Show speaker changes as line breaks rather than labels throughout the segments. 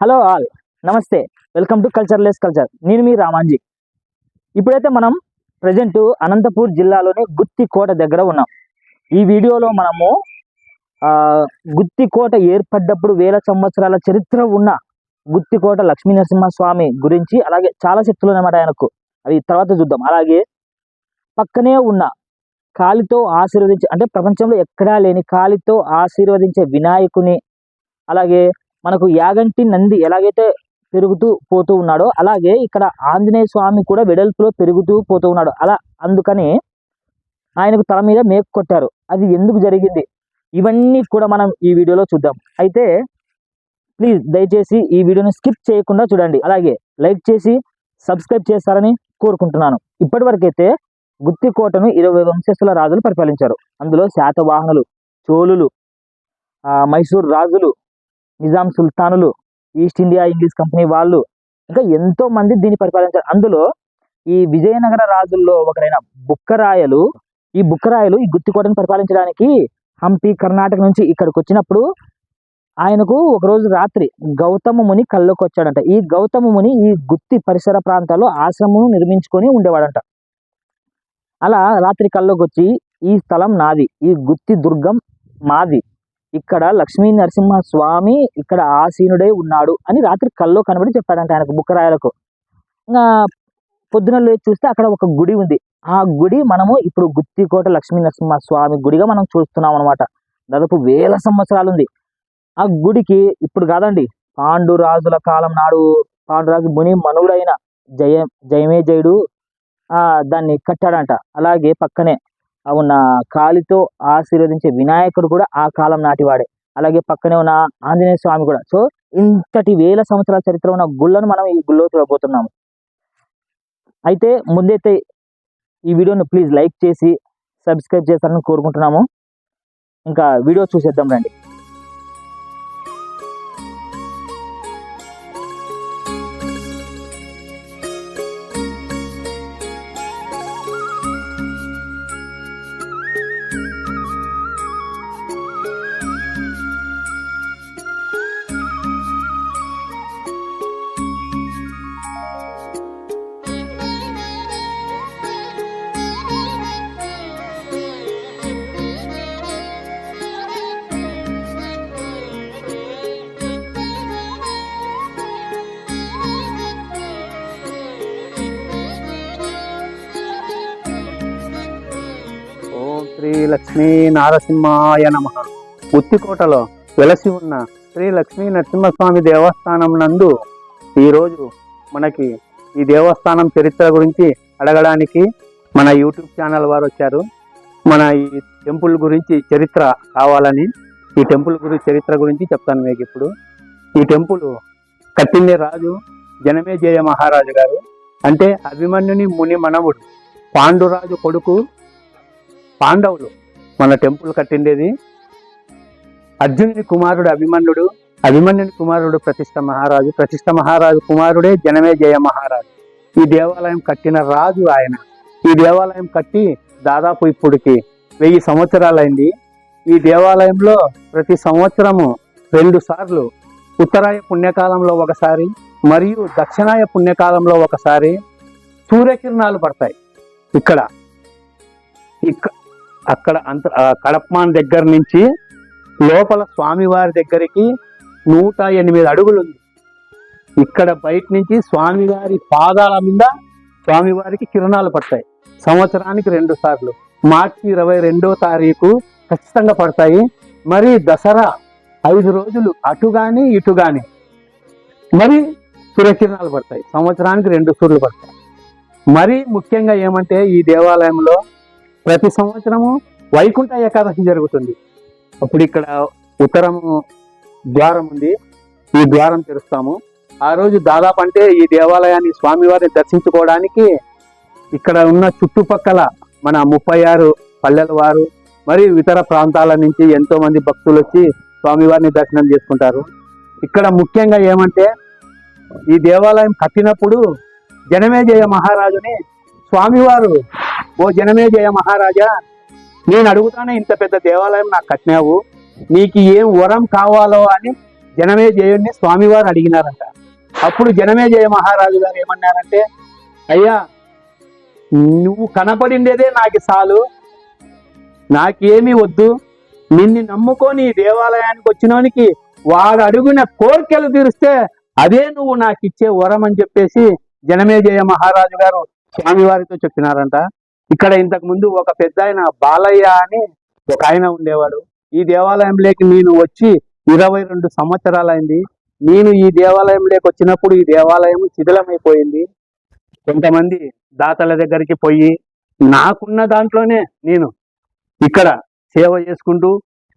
Hello all, నమస్తే. Welcome to cultureless culture. నేను మీ రామాంజీ. ఇప్పుడైతే మనం ప్రజెంట్ అనంతపూర్ జిల్లాలోని గుత్తి కోట దగ్గర ఉన్నాం. ఈ వీడియోలో మనము గుత్తి కోట ఏర్పడ్డప్పుడు వేల సంవత్సరాల చరిత్ర ఉన్న గుత్తి కోట లక్ష్మీ నరసింహస్వామి గురించి, అలాగే చాలా శక్తులు అన్నమాట ఆయనకు, అవి తర్వాత చూద్దాం. అలాగే పక్కనే ఉన్న కాలితో ఆశీర్వదించే, అంటే ప్రపంచంలో ఎక్కడా లేని కాలితో ఆశీర్వదించే వినాయకుని, అలాగే మనకు యాగంటి నంది ఎలాగైతే పెరుగుతూ పోతూ ఉన్నాడో, అలాగే ఇక్కడ ఆంజనేయ స్వామి కూడా వెడల్పులో పెరుగుతూ పోతూ ఉన్నాడు. అలా అందుకని ఆయనకు తల మీద మేకు కొట్టారు. అది ఎందుకు జరిగింది, ఇవన్నీ కూడా మనం ఈ వీడియోలో చూద్దాం. అయితే ప్లీజ్ దయచేసి ఈ వీడియోని స్కిప్ చేయకుండా చూడండి, అలాగే లైక్ చేసి సబ్స్క్రైబ్ చేస్తారని కోరుకుంటున్నాను. ఇప్పటి వరకైతే గుత్తి కోటను 20 వంశస్థుల రాజులు పరిపాలించారు. అందులో శాతవాహనులు, చోళులు, మైసూర్ రాజులు, నిజాం సుల్తానులు, ఈస్ట్ ఇండియా ఇంగ్లీష్ కంపెనీ వాళ్ళు, ఇంకా ఎంతో మంది దీన్ని పరిపాలించారు. అందులో ఈ విజయనగర రాజుల్లో ఒకరైన బుక్కరాయలు, ఈ గుత్తి కోటను పరిపాలించడానికి హంపి, కర్ణాటక నుంచి ఇక్కడికి వచ్చినప్పుడు ఆయనకు ఒకరోజు రాత్రి గౌతమ ముని కల్లోకి వచ్చాడంట. ఈ గౌతమ ముని ఈ గుత్తి పరిసర ప్రాంతాల్లో ఆశ్రమం నిర్మించుకొని ఉండేవాడంట. అలా రాత్రి కల్లోకి వచ్చి, ఈ స్థలం నాది, ఈ గుత్తి దుర్గం మాది, ఇక్కడ లక్ష్మీ నరసింహ స్వామి ఇక్కడ ఆసీనుడై ఉన్నాడు అని రాత్రి కల్లో కనబడి చెప్పాడంట ఆయనకు, బుక్కరాయలకు. ఇంకా పొద్దున లేచి చూస్తే అక్కడ ఒక గుడి ఉంది. ఆ గుడి మనము ఇప్పుడు గుత్తి కోట లక్ష్మీ నరసింహ స్వామి గుడిగా మనం చూస్తున్నాం అనమాట. దాదాపు వేల సంవత్సరాలు ఉంది. ఆ గుడికి ఇప్పుడు కాదండి, పాండురాజుల కాలం నాడు పాండురాజు ముని మనుడైన జయమేజయుడు దాన్ని కట్టాడంట. అలాగే పక్కనే ఉన్న కాలితో ఆశీర్వదించే వినాయకుడు కూడా ఆ కాలం నాటివాడే. అలాగే పక్కనే ఉన్న ఆంజనేయ స్వామి కూడా. సో ఇంతటి వేల సంవత్సరాల చరిత్ర ఉన్న గుళ్ళను మనం ఈ గుళ్ళో చూడబోతున్నాము. అయితే ముందైతే ఈ వీడియోను ప్లీజ్ లైక్ చేసి సబ్స్క్రైబ్ చేస్తారని కోరుకుంటున్నాము. ఇంకా వీడియో చూసేద్దాం రండి.
శ్రీ లక్ష్మీ నారసింహాయ నమః. గుత్తికోటలో వెలసి ఉన్న శ్రీ లక్ష్మీ నరసింహస్వామి దేవస్థానం నందు ఈరోజు మనకి ఈ దేవస్థానం చరిత్ర గురించి అడగడానికి మన యూట్యూబ్ ఛానల్ వారు వచ్చారు. మన ఈ టెంపుల్ గురించి చరిత్ర కావాలని ఈ టెంపుల్ చరిత్ర గురించి చెప్తాను మీకు. ఇప్పుడు ఈ టెంపుల్ కట్టిందే రాజు జనమేజయ మహారాజు గారు. అంటే అభిమన్యుని ముని మనవుడు పాండురాజు కొడుకు పాండవులు మన టెంపుల్ కట్టిండేది. అర్జునుని కుమారుడు అభిమన్యుడు, అభిమన్యుని కుమారుడు ప్రతిష్ఠ మహారాజు కుమారుడే జనమేజయ మహారాజు. ఈ దేవాలయం కట్టిన రాజు ఆయన. ఈ దేవాలయం కట్టి దాదాపు ఇప్పటికి 1000 సంవత్సరాలైంది. ఈ దేవాలయంలో ప్రతి సంవత్సరము 2 సార్లు ఉత్తరాయ పుణ్యకాలంలో ఒకసారి మరియు దక్షిణాయ పుణ్యకాలంలో ఒకసారి సూర్యకిరణాలు పడతాయి. అక్కడ కడప్మాన్ దగ్గర నుంచి లోపల స్వామివారి దగ్గరికి 108 అడుగులు ఉంది. ఇక్కడ బయట నుంచి స్వామివారి పాదాల మీద స్వామివారికి కిరణాలు పడతాయి. సంవత్సరానికి 2 సార్లు, మార్చి 22వ తారీఖు ఖచ్చితంగా పడతాయి. మరి దసరా 5 రోజులు అటు గాని ఇటు గాని మరి సూర్యకిరణాలు పడతాయి. సంవత్సరానికి 2 సూర్యులు పడతాయి. మరి ముఖ్యంగా ఏమంటే ఈ దేవాలయంలో ప్రతి సంవత్సరము వైకుంఠ ఏకాదశి జరుగుతుంది. అప్పుడు ఇక్కడ ఉత్తరము ద్వారం ఉంది, ఈ ద్వారం తెరుస్తాము. ఆ రోజు దాదాపు అంటే ఈ దేవాలయాన్ని స్వామివారిని దర్శించుకోవడానికి ఇక్కడ ఉన్న చుట్టుపక్కల మన 36 పల్లెల వారు మరియు ఇతర ప్రాంతాల నుంచి ఎంతో మంది భక్తులు వచ్చి స్వామివారిని దర్శనం చేసుకుంటారు. ఇక్కడ ముఖ్యంగా ఏమంటే ఈ దేవాలయం కట్టినప్పుడు జనమేజయ మహారాజుని స్వామివారు, ఓ జనమేజయ మహారాజా, నేను అడుగుతానే ఇంత పెద్ద దేవాలయం నాకు కట్టినావు, నీకు ఏం వరం కావాలో అని జనమే జయుడిని స్వామివారు అడిగినారంట. అప్పుడు జనమే జయ మహారాజు గారు ఏమన్నారంటే, అయ్యా నువ్వు కనపడిండేదే నాకు చాలు, నాకేమీ వద్దు, నిన్ను నమ్ముకొని ఈ దేవాలయానికి వచ్చినోనికి వాడు అడుగున కోరికలు తీరిస్తే అదే నువ్వు నాకు ఇచ్చే వరం అని చెప్పేసి జనమేజయ మహారాజు గారు స్వామివారితో చెప్పినారంట. ఇక్కడ ఇంతకు ముందు ఒక పెద్ద ఆయన బాలయ్య అని ఒక ఆయన ఉండేవాడు. ఈ దేవాలయంలోకి నేను వచ్చి 22 సంవత్సరాలైంది. నేను ఈ దేవాలయంలోకి వచ్చినప్పుడు ఈ దేవాలయం శిథిలమైపోయింది. కొంతమంది దాతల దగ్గరికి పోయి నాకున్న దాంట్లోనే నేను ఇక్కడ సేవ చేసుకుంటూ,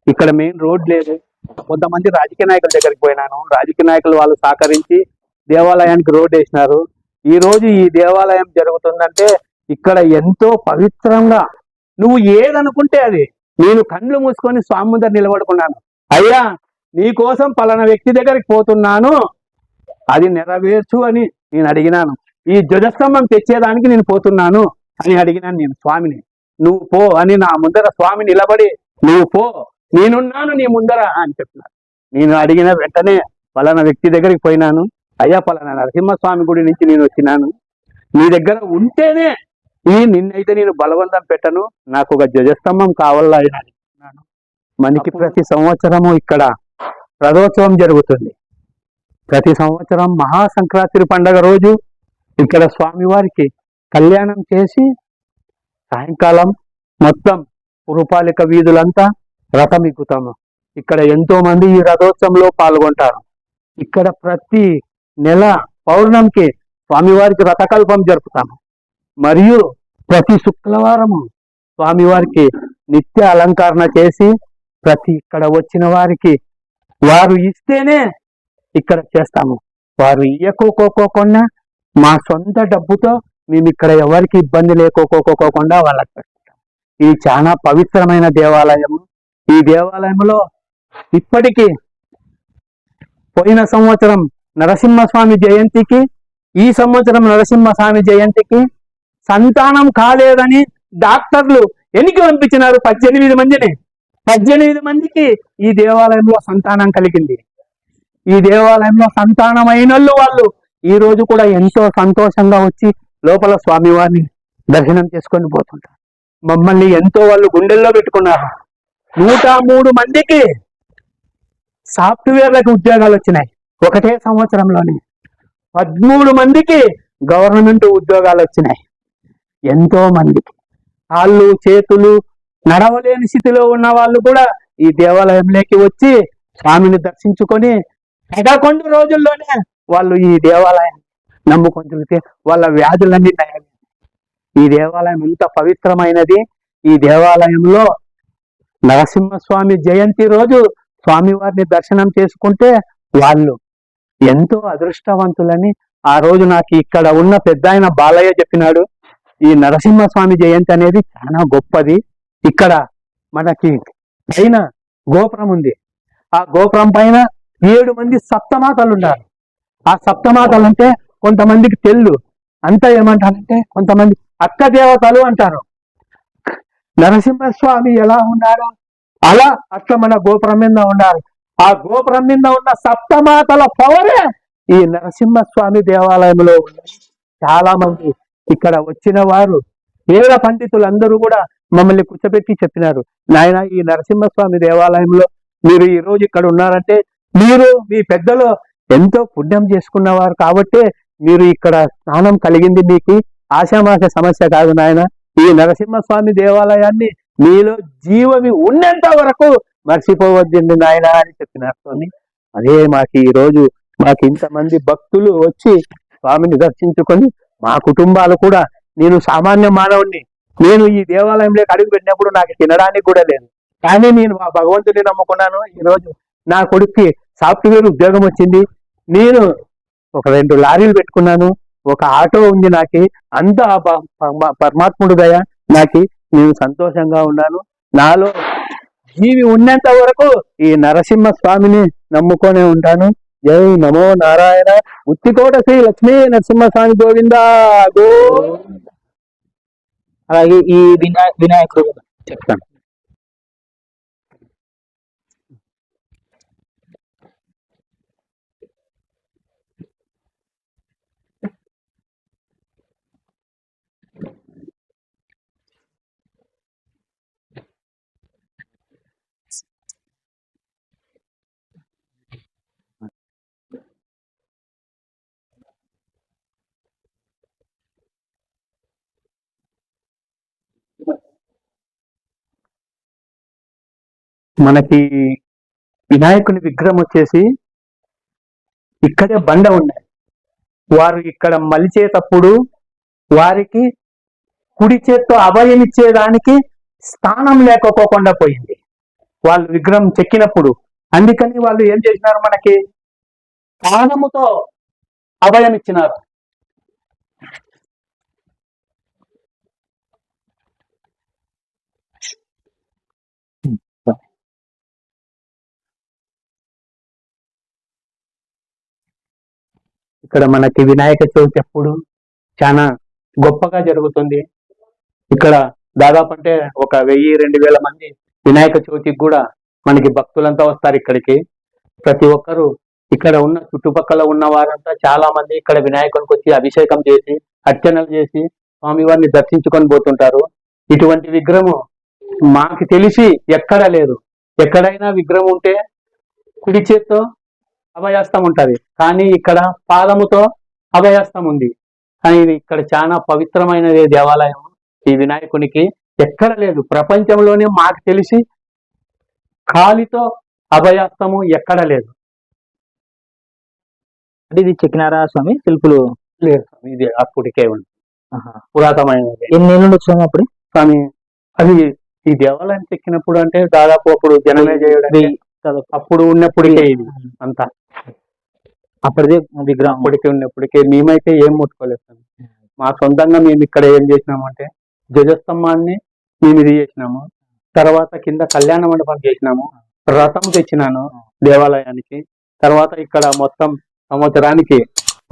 ఇక్కడ మెయిన్ రోడ్ లేదు, కొంతమంది రాజకీయ నాయకుల దగ్గరికి పోయినాను. రాజకీయ నాయకులు వాళ్ళు సహకరించి దేవాలయానికి రోడ్ వేసినారు. ఈ రోజు ఈ దేవాలయం జరుగుతుందంటే ఇక్కడ ఎంతో పవిత్రంగా నువ్వు ఏదనుకుంటే అది. నేను కళ్ళు మూసుకొని స్వామి ముందర నిలబడుకున్నాను, అయ్యా నీ కోసం పలానా వ్యక్తి దగ్గరికి పోతున్నాను, అది నెరవేర్చు అని నేను అడిగినాను. ఈ ధ్వజస్తంభం తెచ్చేదానికి నేను పోతున్నాను అని అడిగినాను నేను స్వామిని. నువ్వు పో అని నా ముందర స్వామి నిలబడి, నువ్వు పో నేనున్నాను నీ ముందర అని చెప్పినారు. నేను అడిగిన వెంటనే పలానా వ్యక్తి దగ్గరికి పోయినాను, అయ్యా పలానా నరసింహస్వామి గుడి నుంచి నేను వచ్చినాను, నీ దగ్గర ఉంటేనే నిన్నైతే నేను బలవంతం పెట్టను, నాకు ఒక ధ్వజస్తంభం కావాలా అని అడిగినాను. మనకి ప్రతి సంవత్సరము ఇక్కడ రథోత్సవం జరుగుతుంది. ప్రతి సంవత్సరం మహాసంక్రాంతి పండగ రోజు ఇక్కడ స్వామివారికి కళ్యాణం చేసి సాయంకాలం మొత్తం పురపాలిక వీధులంతా రథం ఎక్కుతాము. ఇక్కడ ఎంతో మంది ఈ రథోత్సవంలో పాల్గొంటారు. ఇక్కడ ప్రతి నెల పౌర్ణమికి స్వామివారికి రథకల్పం జరుపుతాము. మరియు ప్రతి శుక్రవారము స్వామివారికి నిత్య అలంకరణ చేసి ప్రతి ఇక్కడ వచ్చిన వారికి వారు ఇస్తేనే ఇక్కడ చేస్తాము. వారు ఇయ్యకోకోకుండా మా సొంత డబ్బుతో మేము ఇక్కడ ఎవరికి ఇబ్బంది లేకోకోకుండా వాళ్ళకి పెడతాం. ఇది చాలా పవిత్రమైన దేవాలయము. ఈ దేవాలయంలో ఇప్పటికీ పోయిన సంవత్సరం నరసింహస్వామి జయంతికి, ఈ సంవత్సరం నరసింహస్వామి జయంతికి సంతానం కాలేదని డాక్టర్లు ఎన్నికి పంపించినారు 18 మందిని. 18 మందికి ఈ దేవాలయంలో సంతానం కలిగింది. ఈ దేవాలయంలో సంతానమైన వాళ్ళు ఈ రోజు కూడా ఎంతో సంతోషంగా వచ్చి లోపల స్వామివారిని దర్శనం చేసుకొని పోతుంటారు. మమ్మల్ని ఎంతో వాళ్ళు గుండెల్లో పెట్టుకున్నారు. 103 మందికి సాఫ్ట్వేర్లకు ఉద్యోగాలు వచ్చినాయి ఒకటే సంవత్సరంలోనే. 13 మందికి గవర్నమెంట్ ఉద్యోగాలు వచ్చినాయి. ఎంతో మందికి కాళ్ళు చేతులు నడవలేని స్థితిలో ఉన్న వాళ్ళు కూడా ఈ దేవాలయంలోకి వచ్చి స్వామిని దర్శించుకొని 11 రోజుల్లోనే వాళ్ళు ఈ దేవాలయం నమ్ముకొని తిరిగితే వాళ్ళ వ్యాధులన్నీ నయం. ఈ దేవాలయం ఎంత పవిత్రమైనది. ఈ దేవాలయంలో నరసింహస్వామి జయంతి రోజు స్వామివారిని దర్శనం చేసుకుంటే వాళ్ళు ఎంతో అదృష్టవంతులని ఆ రోజు నాకు ఇక్కడ ఉన్న పెద్ద ఆయన బాలయ్య చెప్పినాడు. ఈ నరసింహస్వామి జయంతి అనేది చాలా గొప్పది. ఇక్కడ మనకి పైన గోపురం ఉంది. ఆ గోపురం పైన 7 మంది సప్తమాతలు ఉన్నారు. ఆ సప్తమాతలు అంటే కొంతమందికి తెల్లు అంతా ఏమంటారంటే కొంతమంది అక్క దేవతలు అంటారు. నరసింహస్వామి ఎలా ఉన్నారో అలా అట్లా మన గోపురం మీద ఉన్నారు. ఆ గోపురం మీద ఉన్న సప్తమాతల పవరే ఈ నరసింహస్వామి దేవాలయంలో ఉంది. చాలా మంది ఇక్కడ వచ్చిన వారు వేద పండితులందరూ కూడా మమ్మల్ని కూర్చోబెట్టి చెప్పినారు, నాయన ఈ నరసింహస్వామి దేవాలయంలో మీరు ఈ రోజు ఇక్కడ ఉన్నారంటే మీరు మీ పెద్దలు ఎంతో పుణ్యం చేసుకున్నవారు కాబట్టి మీరు ఇక్కడ స్నానం కలిగింది మీకు ఆశామాష సమస్య కాదు నాయన. ఈ నరసింహస్వామి దేవాలయాన్ని మీలో జీవమి ఉన్నంత వరకు మర్చిపోవద్దండి నాయన అని చెప్పినారు స్వామి. అదే మాకు ఈ రోజు మాకు ఇంతమంది భక్తులు వచ్చి స్వామిని దర్శించుకొని మా కుటుంబాలు కూడా, నేను సామాన్య మానవుణ్ణి, నేను ఈ దేవాలయంలోకి అడుగు పెట్టినప్పుడు నాకు తినడానికి కూడా లేదు, కానీ నేను మా భగవంతుని నమ్ముకున్నాను. ఈరోజు నా కొడుక్కి సాఫ్ట్వేర్ ఉద్యోగం వచ్చింది, నేను ఒక 2 లారీలు పెట్టుకున్నాను, ఒక ఆటో ఉంది, నాకు అంతా పరమాత్ముడు దయ నాకు, నేను సంతోషంగా ఉన్నాను. నాలో జీవి ఉన్నంత వరకు ఈ నరసింహ స్వామిని నమ్ముకొనే ఉంటాను. జై నమో నారాయణ. ముత్తికోట శ్రీ లక్ష్మీ నరసింహస్వామి గోవింద గో.
అలాగే ఈ వినాయకుడు
మనకి వినాయకుని విగ్రహం వచ్చేసి ఇక్కడే బండ ఉన్నాయి. వారు ఇక్కడ మలిచేటప్పుడు వారికి కుడి చేత్తో అభయం ఇచ్చేదానికి స్థానం లేకపోకుండా పోయింది వాళ్ళు విగ్రహం చెక్కినప్పుడు. అందుకని వాళ్ళు ఏం చేసినారు, మనకి పాదముతో అభయం ఇచ్చినారు. ఇక్కడ మనకి వినాయక చవితి ఎప్పుడు చాలా గొప్పగా జరుగుతుంది. ఇక్కడ దాదాపు అంటే ఒక 1000-2000 మంది వినాయక చవితికి కూడా మనకి భక్తులంతా వస్తారు ఇక్కడికి. ప్రతి ఒక్కరు ఇక్కడ ఉన్న చుట్టుపక్కల ఉన్న వారంతా చాలా మంది ఇక్కడ వినాయకునికి వచ్చి అభిషేకం చేసి అర్చనలు చేసి స్వామివారిని దర్శించుకొని పోతుంటారు. ఇటువంటి విగ్రహం మాకు తెలిసి ఎక్కడ లేదు. ఎక్కడైనా విగ్రహం ఉంటే కుడి చేత్తో అభయాస్తం ఉంటది, కానీ ఇక్కడ పాదముతో అభయాస్తం ఉంది. కానీ ఇది ఇక్కడ చాలా పవిత్రమైనది దేవాలయం. ఈ వినాయకునికి ఎక్కడ లేదు ప్రపంచంలోనే మాకు తెలిసి కాలితో అభయాస్తము ఎక్కడ లేదు.
అంటే ఇది చెక్కినారా స్వామి? శిల్పులు
లేదు స్వామి, ఇది అప్పటికే ఉంది, పురాతనమైనది.
ఎన్ని ఏళ్ళు ఉండొచ్చు స్వామి అప్పుడు?
కానీ అది ఈ దేవాలయం చెక్కినప్పుడు అంటే దాదాపు అప్పుడు జనమే చేయడం అప్పుడు ఉన్నప్పటికే ఇది అంతా
అప్పటిదే విగ్రహం
అప్పటికే ఉన్నప్పటికే మేమైతే ఏం ముట్టుకోలేదు. మా సొంతంగా మేము ఇక్కడ ఏం చేసినామంటే ధ్వజస్తంభాన్ని మేము ఇది చేసినాము. తర్వాత కింద కళ్యాణ మండపం చేసినాము. రథం తెచ్చినాను దేవాలయానికి. తర్వాత ఇక్కడ మొత్తం సంవత్సరానికి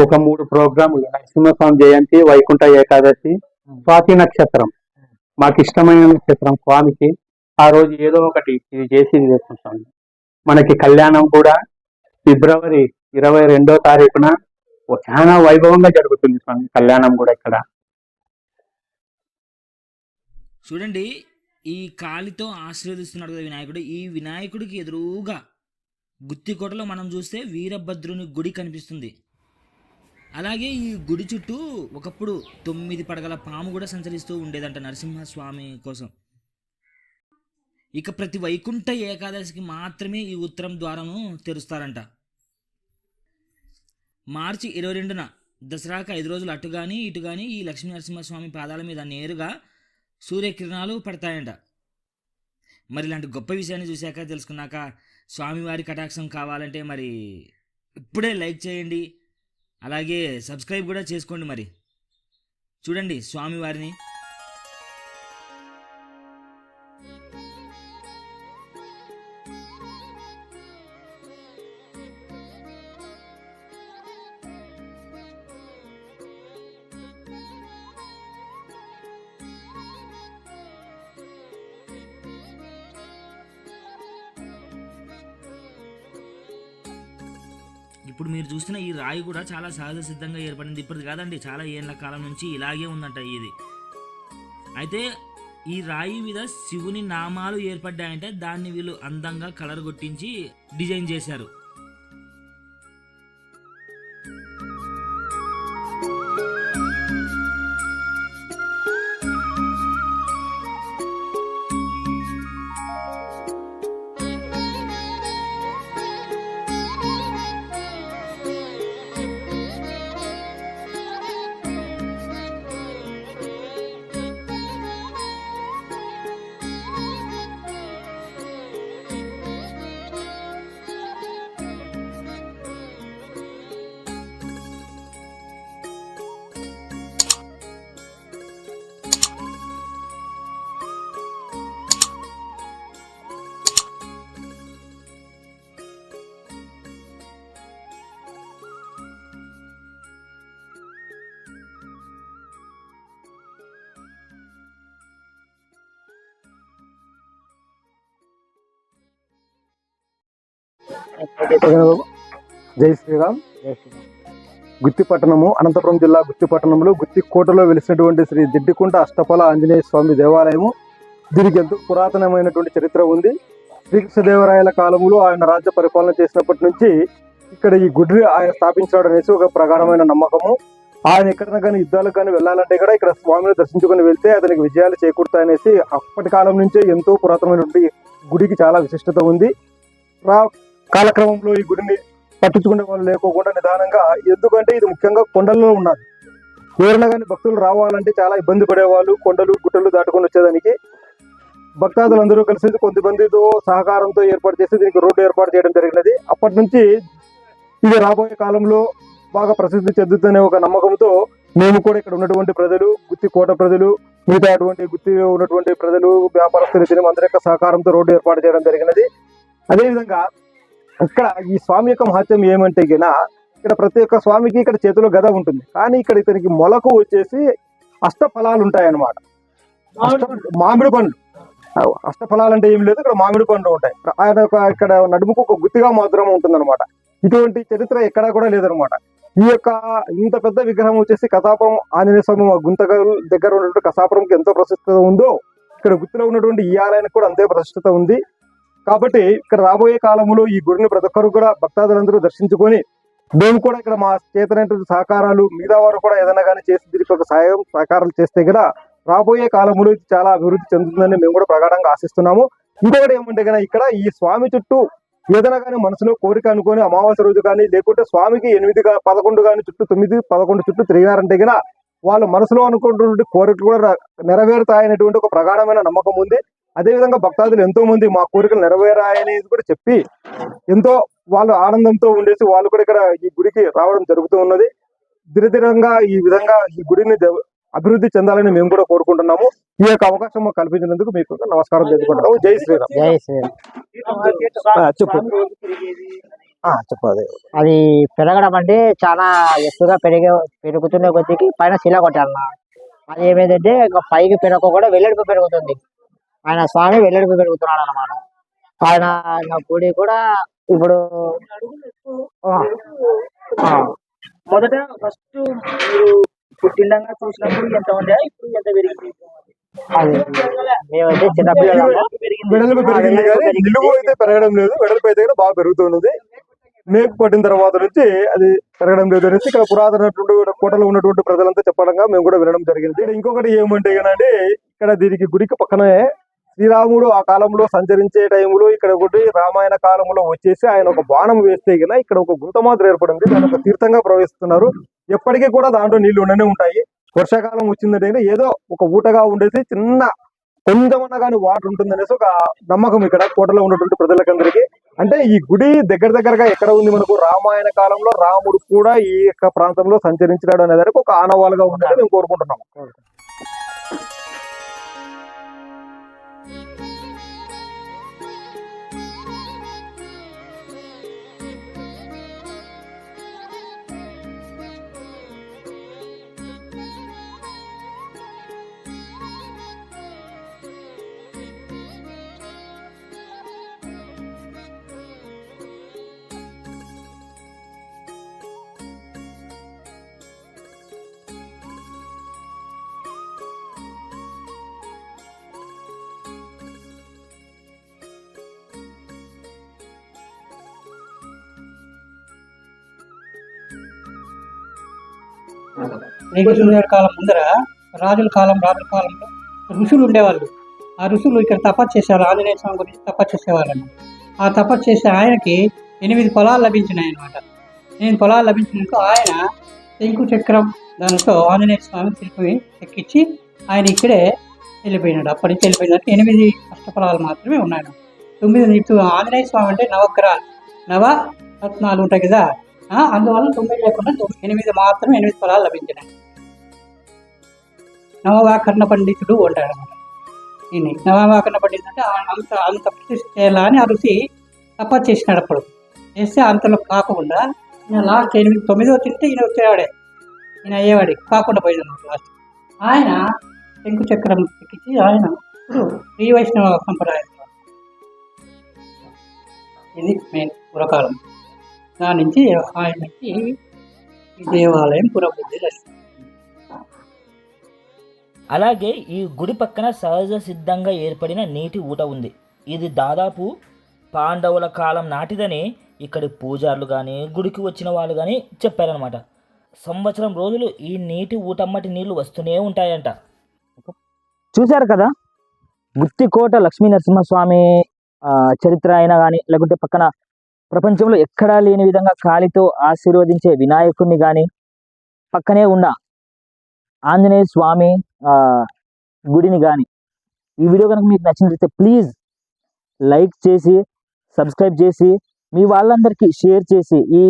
ఒక 3 ప్రోగ్రాములు, నరసింహస్వామి జయంతి, వైకుంఠ ఏకాదశి, స్వాతి నక్షత్రం, మాకు ఇష్టమైన నక్షత్రం స్వామికి. ఆ రోజు ఏదో ఒకటి ఇది చేసి ఇది చేసుకుంటాం. మనకి కళ్యాణం కూడా ఫిబ్రవరి 22వ తారీఖున చాలా వైభవంగా జరుగుతుంది స్వామి కళ్యాణం కూడా ఇక్కడ.
చూడండి, ఈ కాలితో ఆశీర్వదిస్తున్నాడు కదా వినాయకుడు. ఈ వినాయకుడికి ఎదురుగా గుత్తికోటలో మనం చూస్తే వీరభద్రుని గుడి కనిపిస్తుంది. అలాగే ఈ గుడి చుట్టూ ఒకప్పుడు 9 పడగల పాము కూడా సంచరిస్తూ ఉండేదంట నరసింహస్వామి కోసం. ఇక ప్రతి వైకుంఠ ఏకాదశికి మాత్రమే ఈ ఉత్తరం ద్వారము తెరుస్తారంట. మార్చి 22న దసరాకు 5 రోజులు అటు కానీ ఇటు కానీ ఈ లక్ష్మీ నరసింహస్వామి పాదాల మీద నేరుగా సూర్యకిరణాలు పడతాయంట. మరి ఇలాంటి గొప్ప విషయాన్ని చూశాక తెలుసుకున్నాక స్వామివారి కటాక్షం కావాలంటే మరి ఇప్పుడే లైక్ చేయండి, అలాగే సబ్స్క్రైబ్ కూడా చేసుకోండి. మరి చూడండి స్వామివారిని. ఇప్పుడు మీరు చూస్తున్న ఈ రాయి కూడా చాలా సహజ సిద్ధంగా ఏర్పడింది. ఇప్పుడు కాదండి, చాలా ఏళ్ళ కాలం నుంచి ఇలాగే ఉందంట ఇది. అయితే ఈ రాయి మీద శివుని నామాలు ఏర్పడ్డాయంటే దాన్ని వీళ్ళు అందంగా కలర్ కొట్టించి డిజైన్ చేశారు.
జై శ్రీరామ్. గుత్తి పట్టణము, అనంతపురం జిల్లా గుత్తి పట్టణంలో గుత్తి కోటలో వెలిసినటువంటి శ్రీ దిడ్డికుంట అష్టఫల ఆంజనేయ స్వామి దేవాలయము. దీనికి ఎంతో పురాతనమైనటువంటి చరిత్ర ఉంది. శ్రీకృష్ణదేవరాయల కాలంలో ఆయన రాజ్య పరిపాలన చేసినప్పటి నుంచి ఇక్కడ ఈ గుడిని ఆయన స్థాపించాడు అనేసి ఒక ప్రగాఢమైన నమ్మకము. ఆయన ఎక్కడైనా కానీ యుద్ధాలకు కానీ వెళ్ళాలంటే కూడా ఇక్కడ స్వామిని దర్శించుకొని వెళ్తే అతనికి విజయాలు చేకూరుతాయనేసి అప్పటి కాలం నుంచే ఎంతో పురాతనమైనటువంటి గుడికి చాలా విశిష్టత ఉంది. కాలక్రమంలో ఈ గుడిని పట్టించుకునే వాళ్ళు లేకోకుండా నిదానంగా, ఎందుకంటే ఇది ముఖ్యంగా కొండల్లో ఉన్నది. ఎవరైనా కానీ భక్తులు రావాలంటే చాలా ఇబ్బంది పడేవాళ్ళు, కొండలు గుట్టలు దాటుకొని వచ్చేదానికి. భక్తాదులందరూ కలిసి కొంతమందితో సహకారంతో ఏర్పాటు చేసి దీనికి రోడ్డు ఏర్పాటు చేయడం జరిగినది. అప్పటి నుంచి ఇది రాబోయే కాలంలో బాగా ప్రసిద్ధి చెందుతున్న ఒక నమ్మకంతో మేము కూడా ఇక్కడ ఉన్నటువంటి ప్రజలు, గుత్తి కోట ప్రజలు, మిగతా అటువంటి గుత్తిలో ఉన్నటువంటి ప్రజలు, వ్యాపారస్తులు అందరి యొక్క సహకారంతో రోడ్డు ఏర్పాటు చేయడం జరిగినది. అదేవిధంగా ఇక్కడ ఈ స్వామి యొక్క మహత్యం ఏమంటే ఇక్కడ ప్రతి ఒక్క స్వామికి ఇక్కడ చేతిలో గద ఉంటుంది. కానీ ఇక్కడ ఇతనికి మొలకు వచ్చేసి అష్టఫలాలు ఉంటాయన్నమాట. మామిడి పండ్లు. అష్టఫలాలు అంటే ఏం లేదు, ఇక్కడ మామిడి పండ్లు ఉంటాయి. ఆయన ఇక్కడ నడుముకు ఒక గుత్తిగా మాత్రం ఉంటుందన్నమాట. ఇటువంటి చరిత్ర ఎక్కడా కూడా లేదనమాట. ఈ యొక్క ఇంత పెద్ద విగ్రహం వచ్చేసి కసాపురం ఆంజనేయ స్వామి గుంతగల్ దగ్గర ఉన్నటువంటి కసాపురంకి ఎంతో ప్రసిద్ధత ఉందో, ఇక్కడ గుత్తిలో ఉన్నటువంటి ఈ ఆలయానికి కూడా అంతే ప్రసిద్ధత ఉంది. కాబట్టి ఇక్కడ రాబోయే కాలంలో ఈ గుడిని ప్రతి ఒక్కరు కూడా భక్తాదులందరూ దర్శించుకొని, మేము కూడా ఇక్కడ మా చేతనైనటువంటి సహకారాలు, మిగతా వారు కూడా ఏదైనా కానీ చేసి దీనికి ఒక సహకారాలు చేస్తే కూడా రాబోయే కాలంలో ఇది చాలా అభివృద్ధి చెందుతుందని మేము కూడా ప్రగాఢంగా ఆశిస్తున్నాము. ఇంకొకటి ఏమంటే ఇక్కడ ఈ స్వామి చుట్టూ ఏదైనా కానీ మనసులో కోరిక అనుకొని అమావాస్య రోజు కానీ, లేకుంటే స్వామికి 8-11 కానీ చుట్టూ 9-11 చుట్టూ తిరిగినారంటే వాళ్ళ మనసులో అనుకున్నటువంటి కోరికలు కూడా నెరవేరుతాయనేటువంటి ఒక ప్రగాఢమైన నమ్మకం ఉంది. అదేవిధంగా భక్తాదులు ఎంతో మంది మా కోరికలు నెరవేరాయనేది కూడా చెప్పి ఎంతో వాళ్ళు ఆనందంతో ఉండేసి వాళ్ళు కూడా ఇక్కడ ఈ గుడికి రావడం జరుగుతూ ఉన్నది. దినదినంగా ఈ విధంగా ఈ గుడిని అభివృద్ధి చెందాలని మేము కూడా కోరుకుంటున్నాము. ఈ యొక్క అవకాశం మాకు కల్పించినందుకు మీకు నమస్కారం చెప్పుకుంటున్నాము. జై శ్రీరామ్.
జై శ్రీరామ్.
చెప్పు చెప్పదు.
అది పెరగడం అంటే చాలా ఎత్తుగా పెరుగుతున్న కొద్దికి పైన శిల కొట్టాలన్న. అది ఏమైందంటే ఇంకా పైకి పెరగకుండా వెల్లడిపై పెరుగుతుంది. ఆయన స్వామి వెల్లడిపై పెరుగుతున్నాడు అనమాట. ఆయన గుడి కూడా ఇప్పుడు
మొదట ఫస్ట్ మీరు పుట్టిండంగా చూసినప్పుడు ఎంత ఉండే, ఇప్పుడు ఎంత పెరిగింది?
అది మేమైతే చిన్నపిల్లలు
వెడల్పు పెరిగింది కానీ నిలువు అయితే పెరగడం లేదు. వెడల్పు అయితే కూడా బాగా పెరుగుతున్నది. మేకు పట్టిన తర్వాత నుంచి అది పెరగడం లేదు అనేసి ఇక్కడ పురాతనటువంటి కోటలో ఉన్నటువంటి ప్రజలంతా చెప్పడంగా మేము కూడా వినడం జరిగింది. ఇంకొకటి ఏమంటే ఇక్కడ దీనికి గుడికి పక్కనే శ్రీరాముడు ఆ కాలంలో సంచరించే టైంలో ఇక్కడ ఒకటి రామాయణ కాలంలో వచ్చేసి ఆయన ఒక బాణం వేస్తే ఇక్కడ ఒక గుంత మాత్రం ఏర్పడింది. దాని ఒక తీర్థంగా ప్రవేశిస్తున్నారు. ఎప్పటికీ కూడా దాంట్లో నీళ్లు ఉండనే ఉంటాయి. వర్షాకాలం వచ్చిందంటే ఏదో ఒక ఊటగా ఉండేసి చిన్న కొంచెమన్నా కానీ వాటర్ ఉంటుందనేసి ఒక నమ్మకం ఇక్కడ కోటలో ఉన్నటువంటి ప్రజలకందరికీ. అంటే ఈ గుడి దగ్గరగా ఎక్కడ ఉంది మనకు, రామాయణ కాలంలో రాముడు కూడా ఈ యొక్క ప్రాంతంలో సంచరించినాడు అనేదానికి ఒక ఆనవాలుగా ఉందని మేము కోరుకుంటున్నాము.
శ్రీకృష్ణుడి కాలం ముందర రాజుల కాలంలో ఋషులు ఉండేవాళ్ళు. ఆ ఋషులు ఇక్కడ తపస్సు చేసేవాళ్ళు. ఆంజనేయ స్వామి గురించి తపస్సు చేసేవాళ్ళని. ఆ తపస్సు చేసే ఆయనకి 8 పొలాలు లభించినాయి అనమాట. 8 పొలాలు లభించినాక ఆయన శంకు చక్రం దానితో ఆంజనేయ స్వామి శిల్పి ఎక్కించి ఆయన ఇక్కడే వెళ్ళిపోయినాడు. అప్పటి నుంచి వెళ్ళిపోయినట్టు 8 అష్టఫలాలు మాత్రమే ఉన్నాయి. 9 ఇప్పుడు ఆంజనేయ స్వామి అంటే నవరత్నాలు ఉంటాయి కదా, అందువల్ల 9 లేకుండా 8 మాత్రమే 8 ఫలాలు లభించినాయి. నవవ్యాకరణ పండితుడు అంటాడు అనమాట. ఈయన నవవ్యాకరణ పండితుడు అంటే అంత ప్రతిష్ఠ చేయాలా అని ఆ ఋషి తపస్సు చేసినాడు. అప్పుడు చేస్తే అంతలో కాకుండా ఈయన లాస్ట్ 9వ తింటే ఈయన వచ్చేవాడే, ఈయన అయ్యేవాడి కాకుండా పోయింది అనమాట. లాస్ట్ ఆయన శంకు చక్రం ఎక్కించి ఆయన ఇప్పుడు శ్రీ వైష్ణవ సంప్రదాయం. ఇది మెయిన్ పురకాలం. దాని నుంచి ఆయనకి ఈ దేవాలయం పురబుద్ధి వస్తుంది.
అలాగే ఈ గుడి పక్కన సహజ సిద్ధంగా ఏర్పడిన నీటి ఊట ఉంది. ఇది దాదాపు పాండవుల కాలం నాటిదని ఇక్కడి పూజారులు కానీ గుడికి వచ్చిన వాళ్ళు కానీ చెప్పారనమాట. సంవత్సరం రోజులు ఈ నీటి ఊటమ్మటి నీళ్లు వస్తూనే ఉంటాయంట.
చూశారు కదా, గుత్తికోట లక్ష్మీ నరసింహస్వామి చరిత్ర అయినా కానీ, లేకుంటే పక్కన ప్రపంచంలో ఎక్కడా లేని విధంగా కాలితో ఆశీర్వదించే వినాయకుడిని కానీ, పక్కనే ఉన్న ఆంజనేయ స్వామి గుడిని కానీ, ఈ వీడియో కనుక మీకు నచ్చినట్లయితే ప్లీజ్ లైక్ చేసి, సబ్స్క్రైబ్ చేసి, మీ వాళ్ళందరికీ షేర్ చేసి, ఈ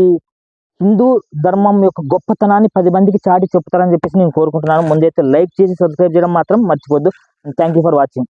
హిందూ ధర్మం యొక్క గొప్పతనాన్ని 10 మందికి చాటి చెప్తారని చెప్పేసి నేను కోరుకుంటున్నాను. ముందైతే లైక్ చేసి సబ్స్క్రైబ్ చేయడం మాత్రం మర్చిపోద్దు. Thank you for watching.